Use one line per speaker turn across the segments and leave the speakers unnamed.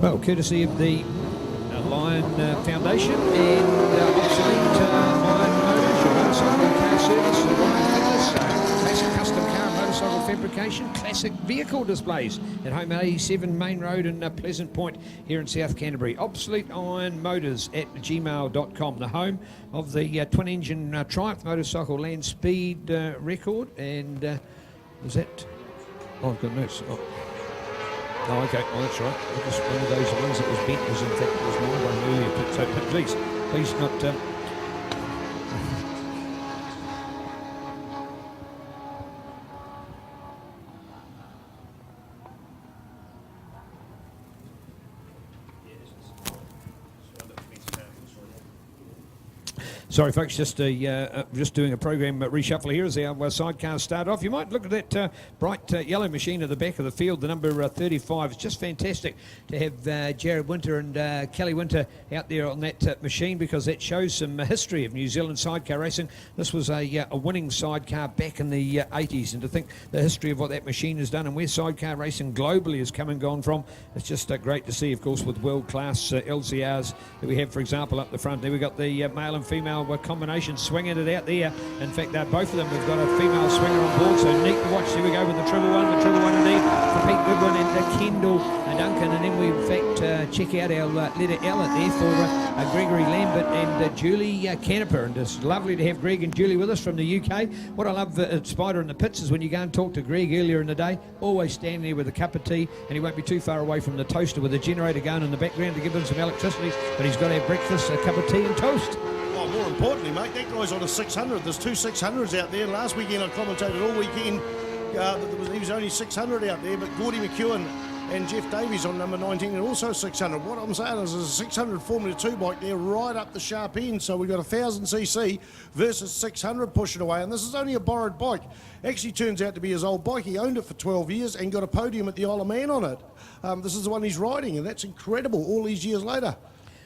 Well, courtesy of the Lion Foundation and obsolete Lion Motors, your motorcycle car service, classic custom car motorcycle fabrication, classic vehicle displays at Home 87 Main Road in Pleasant Point here in South Canterbury. Obsolete Iron Motors at gmail.com, the home of the twin-engine Triumph motorcycle land speed record. And is that? Oh, goodness. Oh, okay. Oh, that's right. It was one of those ones that was bent. Was in fact it was my one earlier. But so please not. Sorry, folks, just doing a program reshuffle here as our sidecars start off. You might look at that bright yellow machine at the back of the field, the number 35. It's just fantastic to have Jared Winter and Kelly Winter out there on that machine, because that shows some history of New Zealand sidecar racing. This was a winning sidecar back in the 80s, and to think the history of what that machine has done and where sidecar racing globally has come and gone from, it's just great to see, of course, with world-class LCRs that we have, for example, up the front. There we've got the male and female combination swinging it out there. In fact, both of them have got a female swinger on board, so neat to watch. Here we go with the triple one indeed for Pete Goodwin and Kendall Duncan. And then we, in fact, check out our letter L there for Gregory Lambert and Julie Caneper. And it's lovely to have Greg and Julie with us from the UK. What I love at Spider in the pits is when you go and talk to Greg earlier in the day, always standing there with a cup of tea, and he won't be too far away from the toaster with the generator going in the background to give him some electricity, but he's got to have breakfast, a cup of tea and toast.
More importantly, mate, that guy's on a 600. There's two 600s out there. Last weekend I commentated all weekend. He was only 600 out there, but Gordy McEwen and Jeff Davies on number 19 are also 600. What I'm saying is there's a 600 Formula 2 bike there right up the sharp end. So we've got 1000cc versus 600 pushing away. And this is only a borrowed bike. Actually turns out to be his old bike. He owned it for 12 years and got a podium at the Isle of Man on it. This is the one he's riding, and that's incredible all these years later.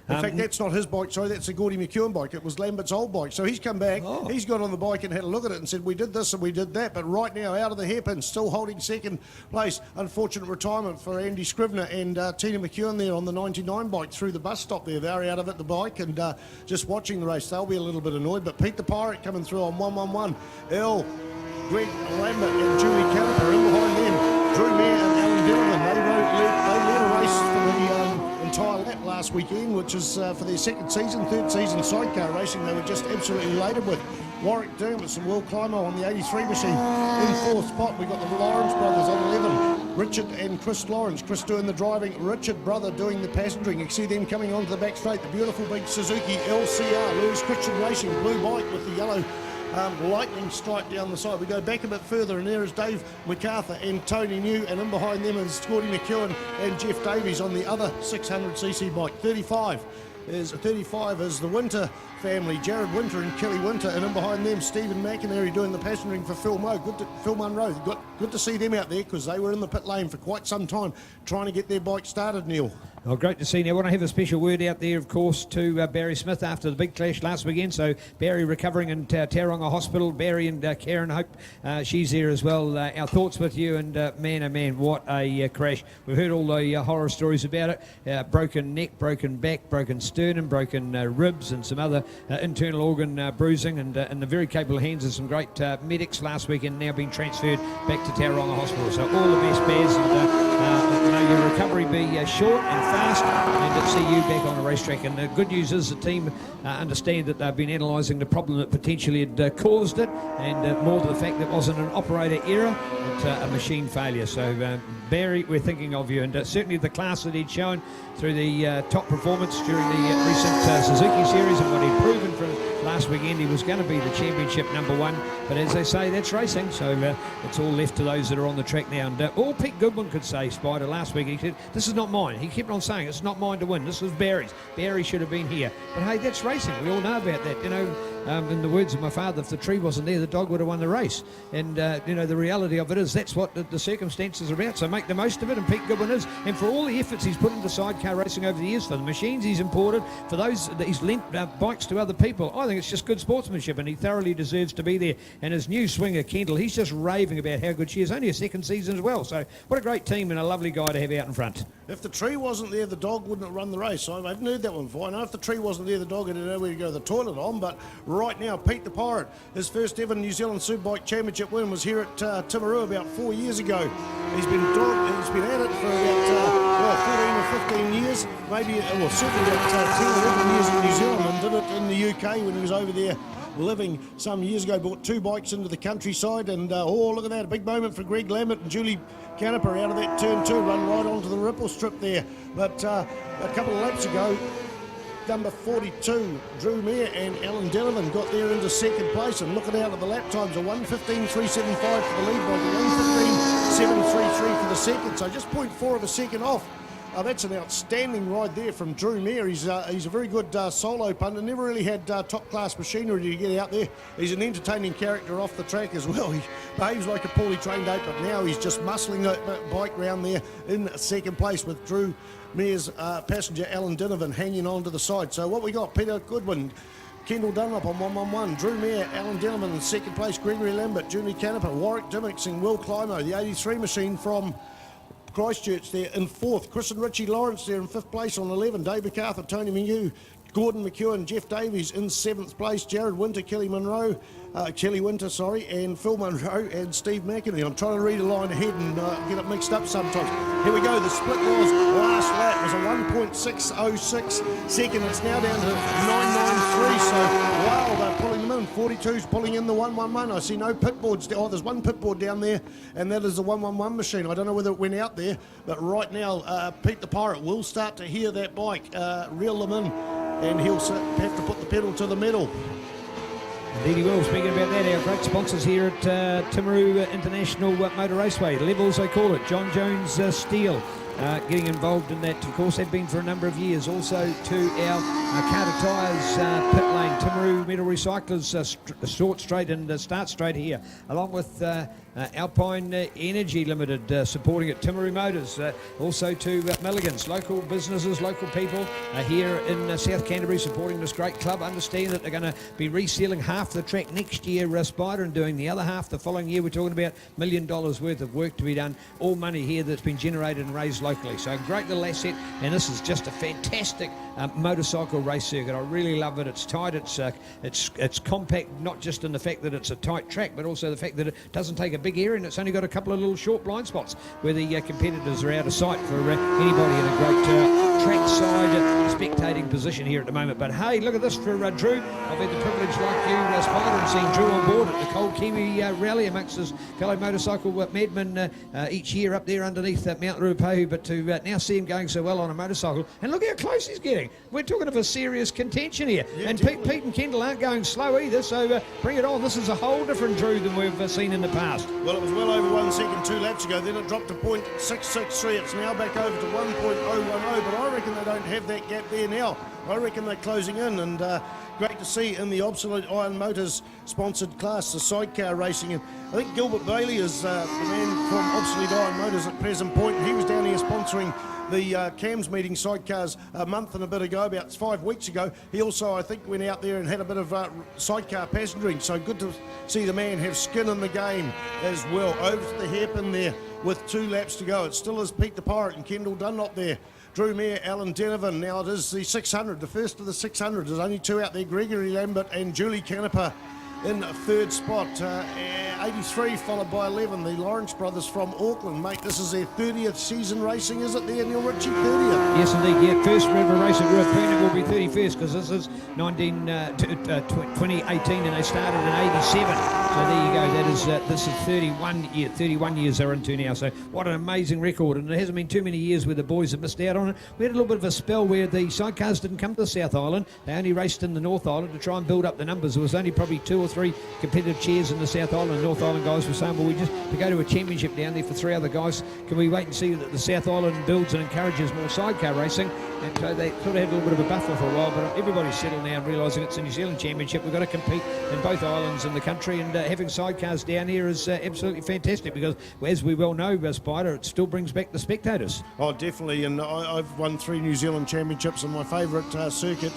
In fact, that's not his bike, sorry, that's the Gordy McEwen bike. It was Lambert's old bike. So he's come back, he's got on the bike and had a look at it and said, we did this and we did that, but right now, out of the hairpins, still holding second place. Unfortunate retirement for Andy Scrivener and Tina McEwen there on the 99 bike through the bus stop there. They're out of it, the bike, and just watching the race. They'll be a little bit annoyed, but Pete the Pirate coming through on 111. Earl, Greg Lambert and Julie Caneper in behind them. Drew Mayer and Alan Dillon, they led a race for the entire lap last weekend, which is for their third season sidecar racing. They were just absolutely elated with. Warwick Dermott and Will Climo on the 83 machine. In fourth spot, we've got the Lawrence brothers on 11. Richard and Chris Lawrence. Chris doing the driving, Richard brother doing the passengering. You can see them coming onto the back straight. The beautiful big Suzuki LCR, Lewis Christian Racing, blue bike with the yellow lightning stripe down the side. We go back a bit further, and there is Dave MacArthur and Tony New, and in behind them is Gordy McEwen and Jeff Davies on the other 600cc bike. 35 is the Winter family, Jared Winter and Kelly Winter, and in behind them Stephen McInerney doing the passengering for Phil Munro. Good to see them out there, because they were in the pit lane for quite some time trying to get their bike started, Neil.
Well, great to see. Now, I want to have a special word out there, of course, to Barry Smith after the big clash last weekend. So, Barry recovering in Tauranga Hospital. Barry and Karen, hope she's there as well. Our thoughts with you, and man, oh man, what a crash. We've heard all the horror stories about it. Broken neck, broken back, broken sternum, broken ribs, and some other internal organ bruising, and in the very capable hands of some great medics last weekend, now being transferred back to Tauranga Hospital. So, all the best, Baz, and may your recovery be short and fast, and to see you back on the racetrack. And the good news is the team understand that they've been analysing the problem that potentially had caused it, and more to the fact that it wasn't an operator error, but a machine failure. So Barry, we're thinking of you, and certainly the class that he'd shown through the top performance during the recent Suzuki series, and what he'd proven from last weekend, he was going to be the championship number one. But as they say, that's racing, so it's all left to those that are on the track now. And all Pete Goodwin could say, Spider, last week, he said, this is not mine. He kept on saying, it's not mine to win. This was Barry's. Barry should have been here. But hey, that's racing. We all know about that. You know, in the words of my father, if the tree wasn't there, the dog would have won the race. And, you know, the reality of it is that's what the circumstances are about. So make the most of it, and Pete Goodwin is. And for all the efforts he's put into sidecar racing over the years, for the machines he's imported, for those that he's lent bikes to other people, I think it's just good sportsmanship, and he thoroughly deserves to be there. And his new swinger, Kendall, he's just raving about how good she is. Only a second season as well. So what a great team and a lovely guy to have out in front.
if the tree wasn't there, the dog wouldn't have run the race. I haven't heard that one before. I know if the tree wasn't there, the dog had nowhere to go to the toilet on. But right now, Pete the Pirate, his first ever New Zealand Superbike Championship win was here at Timaru about 4 years ago. He's been at it for about 14 or 15 years, maybe, well, certainly about 10 or 11 years in New Zealand, and did it in the UK when he was over there living some years ago. Brought 2 bikes into the countryside, and look at that, a big moment for Greg Lambert and Julie Canepa out of that turn 2, run right onto the ripple strip there. But a couple of laps ago, number 42, Drew Mayer and Alan Delavan got there into second place, and looking out at the lap times, a 1:15.375 for the lead bike, a 1:15.733 for the second, so just 0.4 of a second off. That's an outstanding ride there from Drew Mayer. He's a very good solo punter. Never really had top-class machinery to get out there. He's an entertaining character off the track as well. He behaves like a poorly trained ape, but now he's just muscling that bike round there in second place with Drew Mayer's passenger Alan Dinovan hanging on to the side. So what we got, Peter Goodwin, Kendall Dunlop on 111, Drew Mayer, Alan Dillman in second place, Gregory Lambert, Julie Canepa, Warwick Dimmicks and Will Climo, the 83 machine from Christchurch there in 4th. Chris and Richie Lawrence there in 5th place on 11. Dave MacArthur, Tony Mingu, Gordon McEwen, Jeff Davies in 7th place. Jared Winter, Kelly Winter, and Phil Munro and Steve McInerney. I'm trying to read a line ahead and get it mixed up sometimes. Here we go. The split was last lap was a 1.606 second. It's now down to 993. So wow, they're pulling them in. 42's pulling in the 111. I see no pit boards. Oh, there's one pit board down there, and that is the 111 machine. I don't know whether it went out there, but right now Pete the Pirate will start to hear that bike reel them in, and he'll have to put the pedal to the metal.
Indeed he will. Speaking about that, our great sponsors here at Timaru International Motor Raceway, Levels they call it, John Jones Steel, getting involved in that, of course, they've been for a number of years. Also to our Carter Tyres pit lane, Timaru Metal Recyclers, short straight and start straight here, along with Alpine Energy Limited supporting it, Timaru Motors, also to Milligan's, local businesses, local people here in South Canterbury supporting this great club. Understand that they're going to be resealing half the track next year, Spider, and doing the other half the following year. We're talking about $1 million worth of work to be done, all money here that's been generated and raised locally. So a great little asset, and this is just a fantastic motorcycle race circuit. I really love it. It's tight, it's compact, not just in the fact that it's a tight track, but also the fact that it doesn't take a big area, and it's only got a couple of little short blind spots where the competitors are out of sight for anybody in a great trackside spectating position here at the moment. But hey, look at this for Drew. I've had the privilege, like you, Spider, and seeing Drew on board at the Cold Kiwi Rally amongst his fellow motorcycle madmen each year up there underneath Mount Ruapehu, but to now see him going so well on a motorcycle, and look how close he's getting. We're talking of a serious contention here, yeah, and Pete and Kendall aren't going slow either, so bring it on. This is a whole different Drew than we've seen in the past.
Well, it was well over 1 second 2 laps ago, then it dropped to 0.663. It's now back over to 1.010, but I reckon they don't have that gap there now. I reckon they're closing in, and great to see in the Obsolete Iron Motors sponsored class, the sidecar racing. And I think Gilbert Bailey is the man from Obsolete Iron Motors at present point. He was down here sponsoring the CAMS meeting sidecars a month and a bit ago, about 5 weeks ago. He also, I think, went out there and had a bit of sidecar passengering. So good to see the man have skin in the game as well. Over to the hairpin there with 2 laps to go. It still is Pete the Pirate and Kendall Dunlop there. Drew Mayer, Alan Denovan. Now it is the 600, the first of the 600. There's only 2 out there, Gregory Lambert and Julie Canepa in 3rd spot. 83 followed by 11, the Lawrence brothers from Auckland. Mate, this is their 30th season racing, is it there, Neil Ritchie? 30th?
Yes, indeed. Yeah, first ever race at Ruapehu will be 31st, because this is 2018 and they started in 87. So there you go. That is this is 31 years they're into now. So what an amazing record, and it hasn't been too many years where the boys have missed out on it. We had a little bit of a spell where the sidecars didn't come to the South Island. They only raced in the North Island to try and build up the numbers. There was only probably 2 or 3 competitive chairs in the South Island. North Island guys were saying, well, we just to go to a championship down there for 3 other guys, can we wait and see that the South Island builds and encourages more sidecar racing? And so they sort of had a little bit of a buffer for a while, but everybody's settled now and realising it's a New Zealand championship. We've got to compete in both islands in the country, and having sidecars down here is absolutely fantastic, because as we well know, Spider, it still brings back the spectators.
Oh, definitely, and I've won 3 New Zealand championships, and my favourite circuit,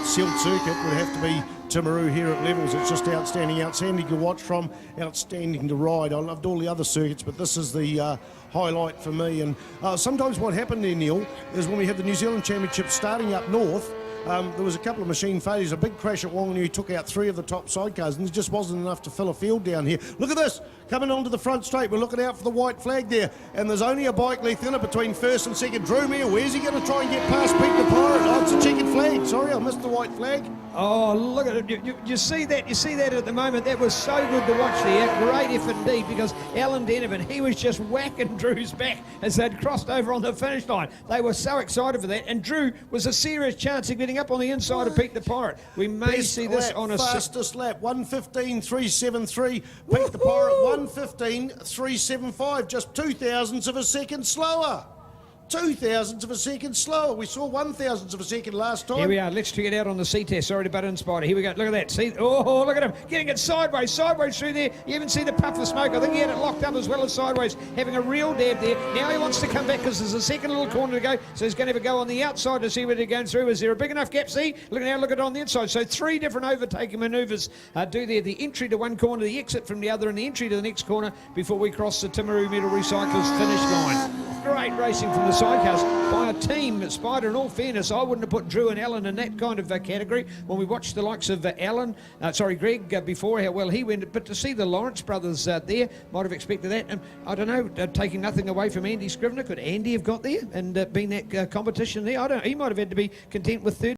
sealed circuit, would have to be Timaru here at Levels. It's just outstanding to watch from, outstanding to ride. I loved all the other circuits, but this is the highlight for me. And sometimes what happened there, Neil, is when we had the New Zealand Championship starting up north, there was a couple of machine failures, a big crash at Whanganui took out 3 of the top sidecars, and there just wasn't enough to fill a field down here. Look at this, coming onto the front straight, we're looking out for the white flag there, and there's only a bike length in it between first and second. Drew Meyer, where's he going to try and get past Pete the Pirate? Oh, it's a checkered flag, sorry, I missed the white flag.
Oh, look at it. You see that? You see that at the moment? That was so good to watch there. Great effort indeed, because Alan Denovan, he was just whacking Drew's back as they'd crossed over on the finish line. They were so excited for that, and Drew was a serious chance of getting up on the inside of Pete the Pirate. We may
Best
see this
lap,
on a...
fastest lap, 1:15.373. Pete the Pirate, 1:15.375, just 0.02 of a second slower. 0.02 of a second slower. We saw 1,000 of a second last time.
Here we are. Let's check it out on the C-test. Sorry to butt in, Spider. Here we go. Look at that. See? Oh, look at him. Getting it sideways through there. You even see the puff of smoke. I think he had it locked up as well as sideways, having a real dab there. Now he wants to come back because there's a second little corner to go. So he's going to have a go on the outside to see where they're going through. Is there a big enough gap? See? Look at it on the inside. So 3 different overtaking manoeuvres do there. The entry to one corner, the exit from the other, and the entry to the next corner before we cross the Timaru Metal Recyclers finish line. Great racing from the sidecars by a team. Spider, in all fairness, I wouldn't have put Drew and Alan in that kind of category. When we watched the likes of Greg before, how well he went, but to see the Lawrence brothers there, might have expected that. And I don't know, taking nothing away from Andy Scrivener, could Andy have got there and been that competition there? I don't know, he might have had to be content with third.